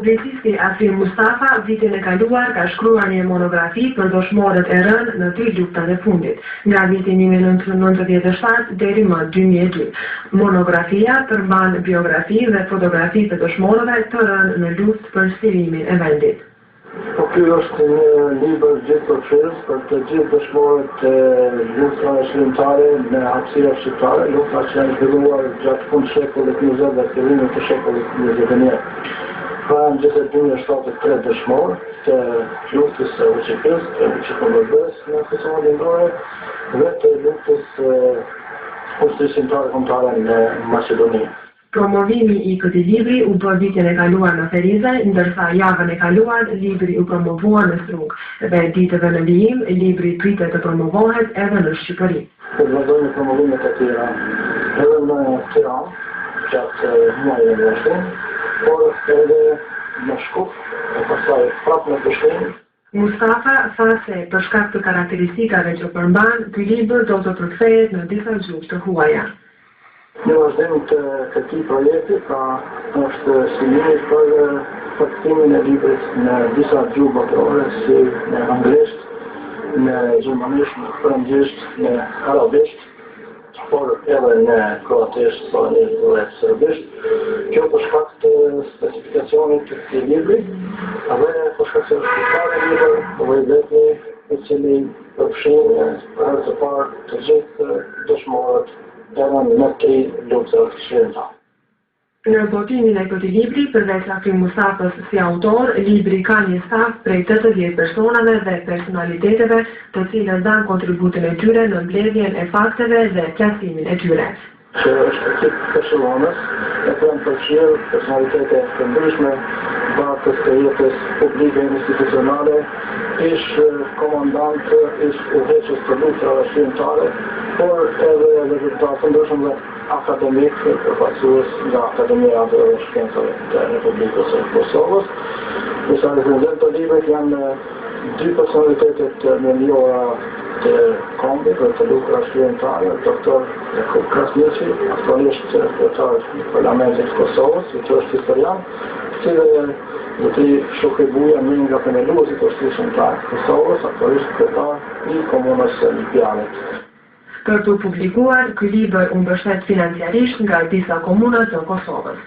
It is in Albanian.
Publicisti Afrim Mustafa vitin e kaluar ka shkruar një monografi për dëshmorët e rënë në 3 luftat e fundit, nga viti 1997 deri më 2002. Monografia përmban biografi dhe fotografi të dëshmorëve të rënë në luftë për shtirimin e vendit. Po ky është një libër gjithëpërfshirës për të gjithë dëshmorët e luftave shkrimtare në hapësira shqiptare, lufta që janë filluar gjatë fund shekullit 20 dhe fillimit të shekullit 21. Pra në gjithë e 73 dëshmorë të luftës së UÇK-s, të UÇK-BE-s në Kosovën Lindore dhe të luftës ushtrisë kombëtare në Maqedoni. Promovimi i këtij libri u bë vitin e kaluar në Ferizaj, ndërsa javën e kaluar libri u promovua në Strug dhe ditëve në vijim libri pritet të promovohet edhe në Shqipëri. Vazhdojmë promovimet e tjera edhe në Tiranë, gjatë muajve në vazhdim, por edhe në Shkup, e pastaj prapë në Prishtinë. Mustafa tha se për shkak të karakteristikave që përmban, ky libër do të përkthehet në disa gjuhë të huaja. Në vazhdim të këtij projekti, pra është synimi për përkthtimin e librit në disa gjuhë botërore, si në anglisht, në gjermanisht, në frëngjisht, në arabisht, por edhe në kroatisht, spanisht dhe serbisht. Kjo për shkak të specifikacionit të këtij libri, dhe për shkak se është fare libër, vetmi i cili përfshin për herë të parë të gjithë dëshmorët në 3 luftat shkrimtare. Në botimin e këtij libri, përveç Afrim Mustafës si autor, libri ka një staf prej 80 personave dhe personaliteteve të cilët dan kontributin e tyre në mbledhjen e fakteve dhe plasimin e tyre. Që është ekip personës, e kanë përfshirë personalitete të ndryshme, bakës të jetës publike e institucionale, ish komandant, ish udhëheqës të luftave shkrimtare, por edhe rezultatë të ndryshme dhe akademik përfaqësues nga Akademia e Shkencave të Republikës së Kosovës. Disa recenzent të librit janë 2 personalitetet më njohura të kombit dhe të luftave shkrimtare, doktor Jakub Krasniqi, aktualisht kryetar i Parlamentit të Kosovës, i që është historian, si dhe Zoti Shukri Buja, një nga themeluesit të ushtrisë shkrimtare të Kosovës, aktualisht kryetar i komunës së Lipianit. Për të publikuar, ky libër u mbështet financiarisht nga disa komuna të Kosovës.